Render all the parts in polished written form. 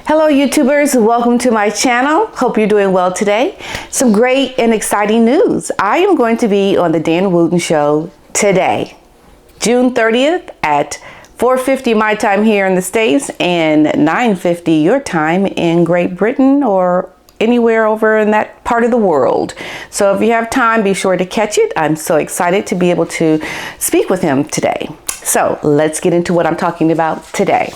Hello YouTubers, welcome to my channel. Hope you're doing well today. Some great and exciting news. I am going to be on the Dan Wooten Show today, June 30th at 4:50 my time here in the States and 9:50 your time in Great Britain or anywhere over in that part of the world. So if you have time, be sure to catch it. I'm so excited to be able to speak with him today. So let's get into what I'm talking about today.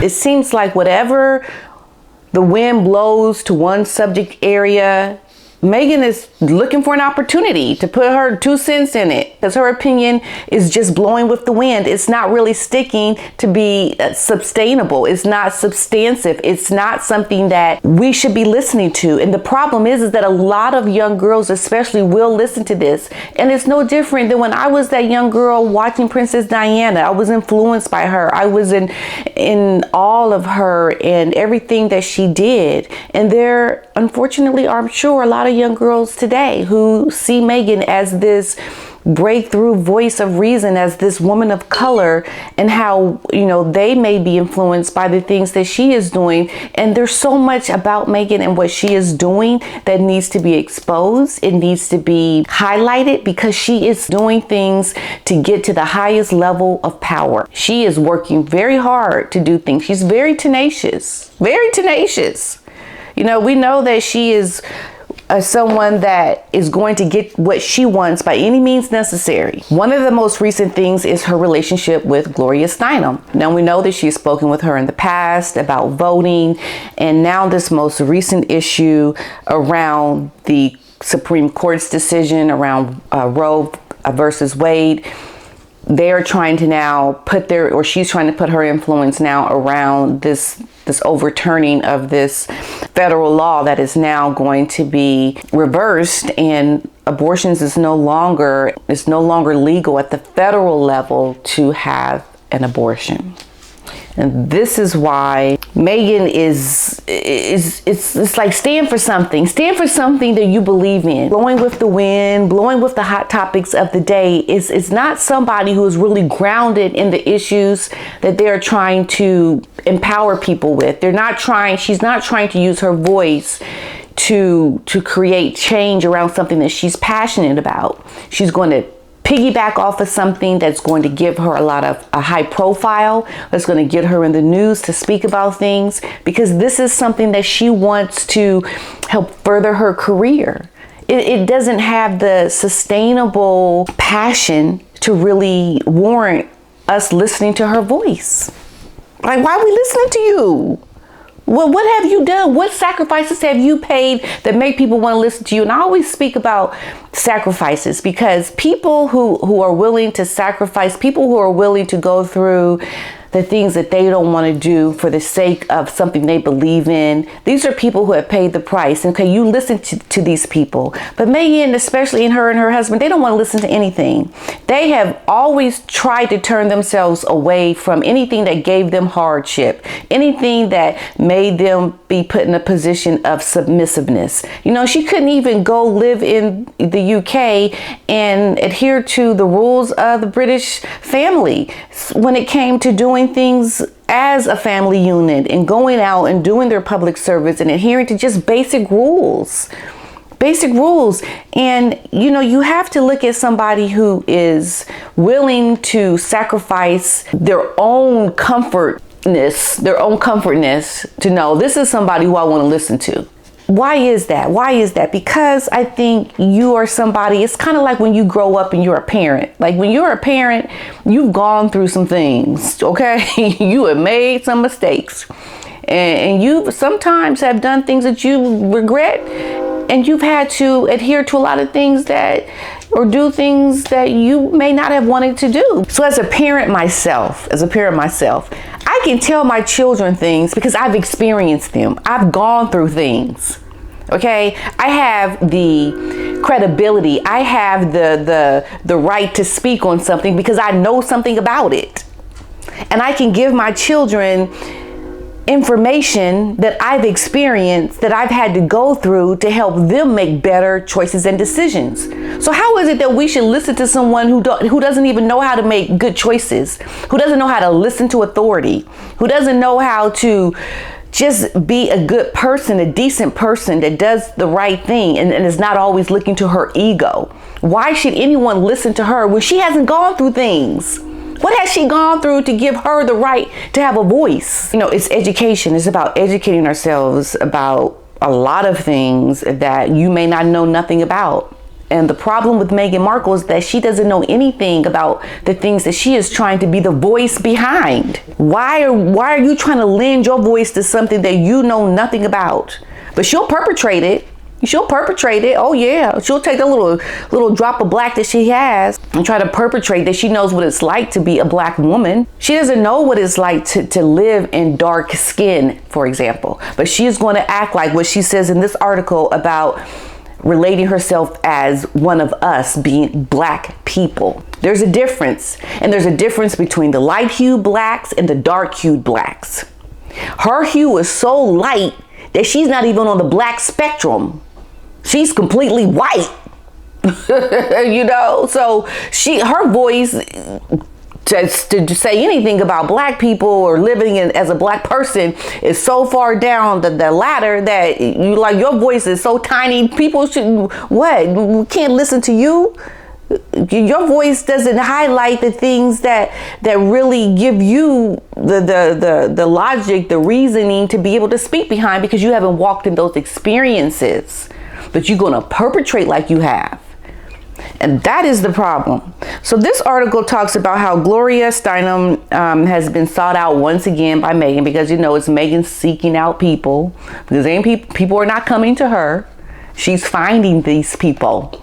It seems like whatever the wind blows to one subject area, Meghan is looking for an opportunity to put her 2 cents in it because her opinion is just blowing with the wind. It's not really sticking to be sustainable. It's not substantive. It's not something that we should be listening to. And the problem is that a lot of young girls especially will listen to this. And it's no different than when I was that young girl watching Princess Diana. I was influenced by her. I was in all of her and everything that she did. And there, unfortunately, I'm sure a lot of young girls today who see Meghan as this breakthrough voice of reason, as this woman of color, and how, you know, they may be influenced by the things that she is doing. And there's so much about Meghan and what she is doing that needs to be exposed. It needs to be highlighted because she is doing things to get to the highest level of power. She is working very hard to do things. She's very tenacious, very tenacious. You know, we know that she is someone that is going to get what she wants by any means necessary. One of the most recent things is her relationship with Gloria Steinem. Now we know that she's spoken with her in the past about voting, and now this most recent issue around the Supreme Court's decision around Roe versus Wade. They're trying to now she's trying to put her influence now around this overturning of this federal law that is now going to be reversed, and abortions is no longer legal at the federal level to have an abortion. And this is why Meghan it's like stand for something that you believe in. Blowing with the wind, blowing with the hot topics of the day is not somebody who is really grounded in the issues that they're trying to empower people with. She's not trying to use her voice to create change around something that she's passionate about. She's going to piggyback off of something that's going to give her a high profile, that's going to get her in the news to speak about things, because this is something that she wants to help further her career. It doesn't have the sustainable passion to really warrant us listening to her voice. Like, why are we listening to you? Well, what have you done? What sacrifices have you paid that make people want to listen to you? And I always speak about sacrifices because people who are willing to sacrifice, people who are willing to go through the things that they don't want to do for the sake of something they believe in, these are people who have paid the price. Okay, you listen to these people. But Meghan, especially her and her husband, they don't want to listen to anything. They have always tried to turn themselves away from anything that gave them hardship, anything that made them be put in a position of submissiveness. You know, she couldn't even go live in the UK and adhere to the rules of the British family when it came to doing things as a family unit and going out and doing their public service and adhering to just basic rules. And, you know, you have to look at somebody who is willing to sacrifice their own comfortness to know this is somebody who I want to listen to. Why is that? Because I think you are somebody, it's kind of like when you grow up and you're a parent. Like when you're a parent, you've gone through some things, okay? You have made some mistakes. And you sometimes have done things that you regret. And you've had to adhere to a lot of things or do things that you may not have wanted to do. So as a parent myself, I can tell my children things because I've experienced them. I've gone through things. Okay, I have the credibility. I have the right to speak on something because I know something about it. And I can give my children information that I've experienced, that I've had to go through to help them make better choices and decisions. So how is it that we should listen to someone who doesn't even know how to make good choices, who doesn't know how to listen to authority, who doesn't know how to just be a good person, a decent person that does the right thing and is not always looking to her ego? Why should anyone listen to her when she hasn't gone through things? What has she gone through to give her the right to have a voice? You know, it's education. It's about educating ourselves about a lot of things that you may not know nothing about. And the problem with Meghan Markle is that she doesn't know anything about the things that she is trying to be the voice behind. Why are you trying to lend your voice to something that you know nothing about? But she'll perpetrate it. She'll perpetrate it. Oh yeah, she'll take a little drop of black that she has and try to perpetrate that she knows what it's like to be a black woman. She doesn't know what it's like to live in dark skin, for example. But she is going to act like what she says in this article about relating herself as one of us, being black people. There's a difference, and there's a difference between the light-hued blacks and the dark-hued blacks. Her hue is so light that she's not even on the black spectrum. She's completely white. You know, so her voice to say anything about black people or living as a black person is so far down the ladder that your voice is so tiny. People can't listen to you. Your voice doesn't highlight the things that really give you the logic, the reasoning to be able to speak behind, because you haven't walked in those experiences. But you're going to perpetrate like you have. And that is the problem. So this article talks about how Gloria Steinem has been sought out once again by Meghan, because, you know, it's Meghan seeking out people, because people are not coming to her. She's finding these people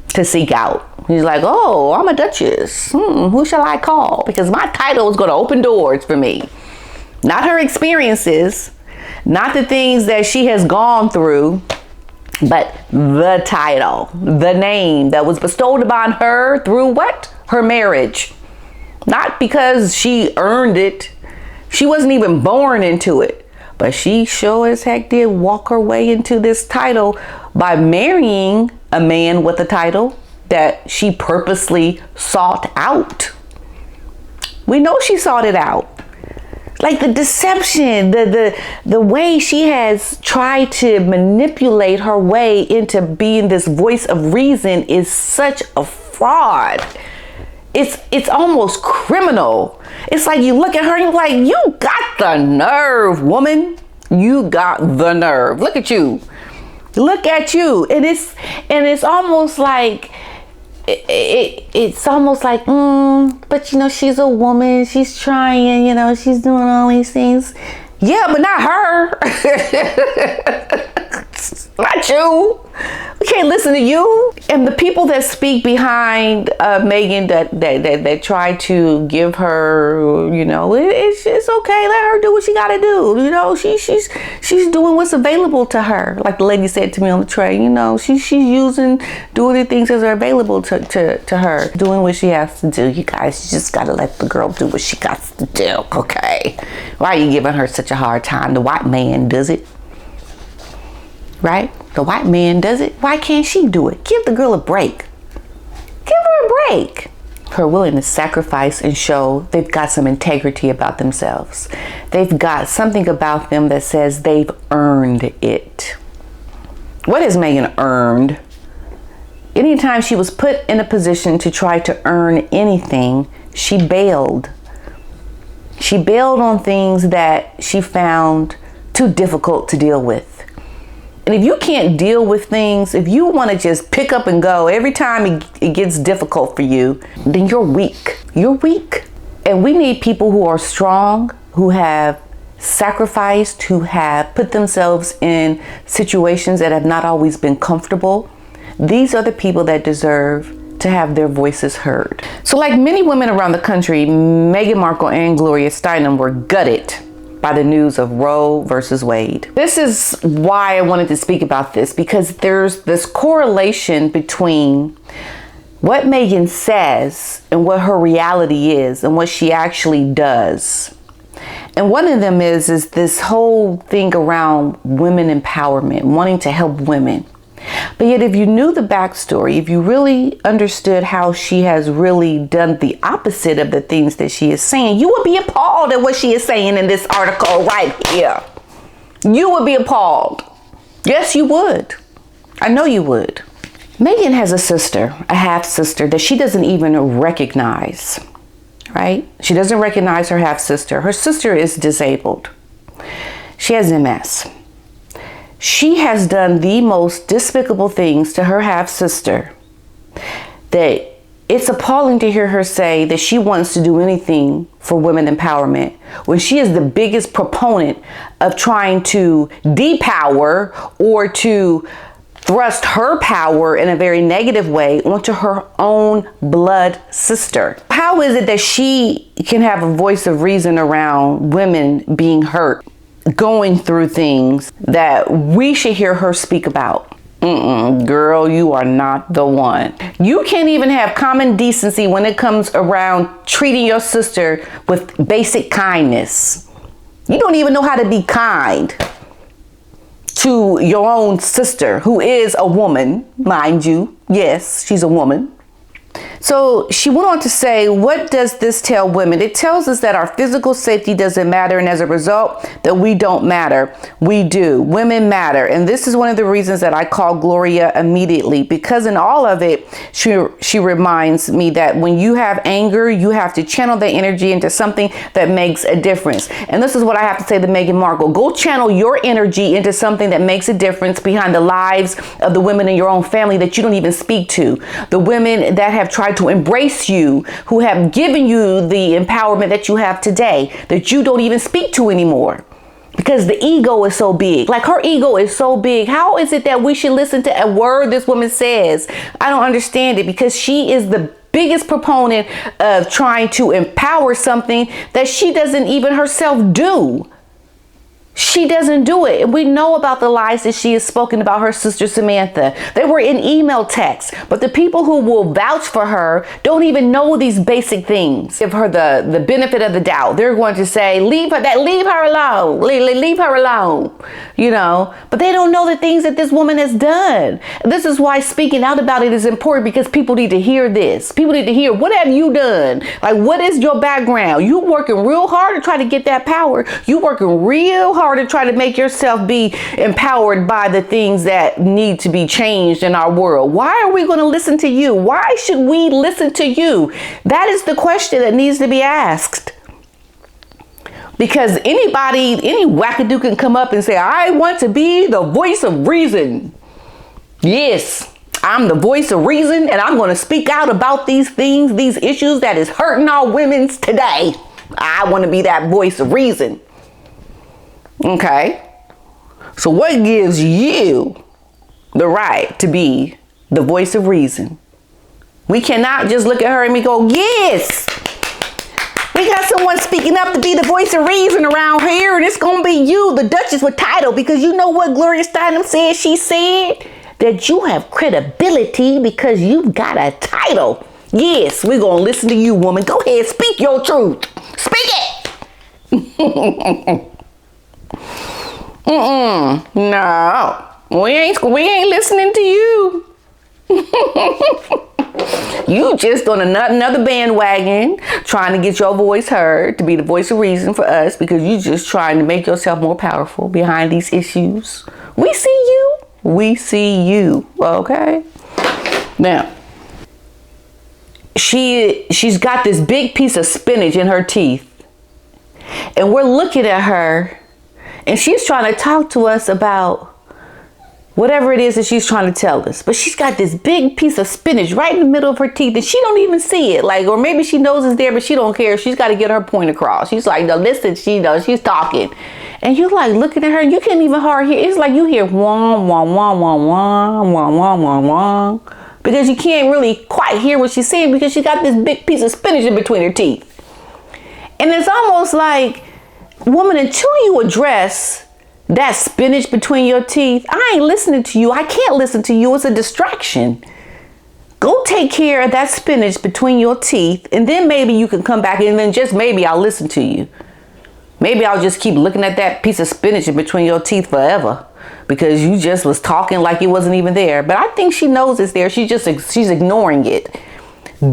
to seek out. He's like, oh, I'm a duchess. Who shall I call? Because my title is going to open doors for me. Not her experiences, not the things that she has gone through, but the title, the name that was bestowed upon her through what? Her marriage. Not because she earned it. She wasn't even born into it. But she sure as heck did walk her way into this title by marrying a man with a title that she purposely sought out. We know she sought it out. Like the deception, the way she has tried to manipulate her way into being this voice of reason is such a fraud. It's almost criminal. It's like you look at her and you're like, you got the nerve, woman. You got the nerve. Look at you. Look at you. And it's almost like it's almost like, but you know, she's a woman, she's trying, you know, she's doing all these things. Yeah, but not her. Not you. We can't listen to you. And the people that speak behind Meghan that try to give her, you know, it's okay. Let her do what she got to do. You know, she's doing what's available to her. Like the lady said to me on the train, you know, she's doing the things that are available to her, doing what she has to do. You guys, you just got to let the girl do what she got to do. Okay. Why are you giving her such a hard time? The white man does it. Right? The white man does it. Why can't she do it? Give the girl a break. Give her a break. Her willingness to sacrifice and show they've got some integrity about themselves. They've got something about them that says they've earned it. What has Meghan earned? Anytime she was put in a position to try to earn anything, she bailed. She bailed on things that she found too difficult to deal with. And if you can't deal with things, if you want to just pick up and go every time it gets difficult for you, then you're weak. You're weak. And we need people who are strong, who have sacrificed, who have put themselves in situations that have not always been comfortable. These are the people that deserve to have their voices heard. So like many women around the country, Meghan Markle and Gloria Steinem were gutted by the news of Roe versus Wade. This is why I wanted to speak about this, because there's this correlation between what Meghan says and what her reality is and what she actually does. And one of them is this whole thing around women empowerment, wanting to help women. But yet, if you knew the backstory, if you really understood how she has really done the opposite of the things that she is saying, you would be appalled at what she is saying in this article right here. You would be appalled. Yes, you would. I know you would. Meghan has a sister, a half sister, that she doesn't even recognize, right? She doesn't recognize her half sister. Her sister is disabled. She has MS. She has done the most despicable things to her half sister that it's appalling to hear her say that she wants to do anything for women empowerment when she is the biggest proponent of trying to depower or to thrust her power in a very negative way onto her own blood sister. How is it that she can have a voice of reason around women being hurt, going through things that we should hear her speak about? Girl, you are not the one. You can't even have common decency when it comes around treating your sister with basic kindness. You don't even know how to be kind to your own sister, who is a woman, mind you. Yes, she's a woman. So she went on to say, what does this tell women? It tells us that our physical safety doesn't matter, and as a result, that we don't matter. We do. Women matter. And this is one of the reasons that I call Gloria immediately, because in all of it, she reminds me that when you have anger, you have to channel that energy into something that makes a difference. And this is what I have to say to Meghan Markle. Go channel your energy into something that makes a difference behind the lives of the women in your own family that you don't even speak to. The women that have tried to embrace you, who have given you the empowerment that you have today, that you don't even speak to anymore because the ego is so big. Like, her ego is so big. How is it that we should listen to a word this woman says? I don't understand it, because she is the biggest proponent of trying to empower something that she doesn't even herself do. She doesn't do it. And we know about the lies that she has spoken about her sister Samantha. They were in email texts, but the people who will vouch for her don't even know these basic things. Give her the benefit of the doubt. They're going to say, leave her alone, leave her alone, you know, but they don't know the things that this woman has done. This is why speaking out about it is important, because people need to hear this. People need to hear, what have you done? Like, what is your background? You working real hard to try to get that power. You working real hard to try to make yourself be empowered by the things that need to be changed in our world. Why are we going to listen to you? Why should we listen to you? That is the question that needs to be asked. Because any wackadoo can come up and say, I want to be the voice of reason. Yes, I'm the voice of reason, and I'm going to speak out about these things, these issues that is hurting our women today. I want to be that voice of reason. Okay, so what gives you the right to be the voice of reason? We cannot just look at her and we go, yes, we got someone speaking up to be the voice of reason around here, and it's gonna be you, the Duchess with title, because you know what Gloria Steinem said? She said that you have credibility because you've got a title. Yes, we're gonna listen to you, woman. Go ahead, speak your truth. Speak it. No, we ain't listening to you. You just on another bandwagon trying to get your voice heard, to be the voice of reason for us, because you just trying to make yourself more powerful behind these issues. We see you. We see you. Okay. Now, she's got this big piece of spinach in her teeth, and we're looking at her. And she's trying to talk to us about whatever it is that she's trying to tell us. But she's got this big piece of spinach right in the middle of her teeth, and she don't even see it. Like, or maybe she knows it's there, but she don't care. She's got to get her point across. She's like, no, listen, she's talking. And you're like looking at her, and you can't even hardly hear. It's like you hear wah, wah, wah, wah, wah, wah, wah, wah, wah. Because you can't really quite hear what she's saying, because she got this big piece of spinach in between her teeth. And it's almost like, woman, until you address that spinach between your teeth, I ain't listening to you. I can't listen to you. It's a distraction. Go take care of that spinach between your teeth, and then maybe you can come back, and then just maybe I'll listen to you. Maybe I'll just keep looking at that piece of spinach in between your teeth forever because you just was talking like it wasn't even there. But I think she knows it's there. She's ignoring it.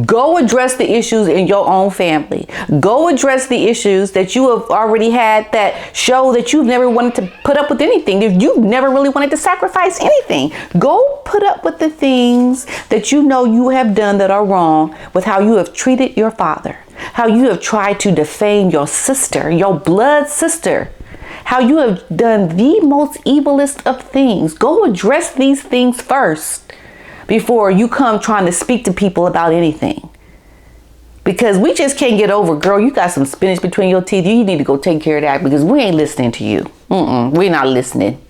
Go address the issues in your own family. Go address the issues that you have already had that show that you've never wanted to put up with anything. If you've never really wanted to sacrifice anything, go put up with the things that you know you have done that are wrong with how you have treated your father, how you have tried to defame your sister, your blood sister, how you have done the most evilest of things. Go address these things first before you come trying to speak to people about anything. Because we just can't get over, girl, you got some spinach between your teeth. You need to go take care of that because we ain't listening to you. We're not listening.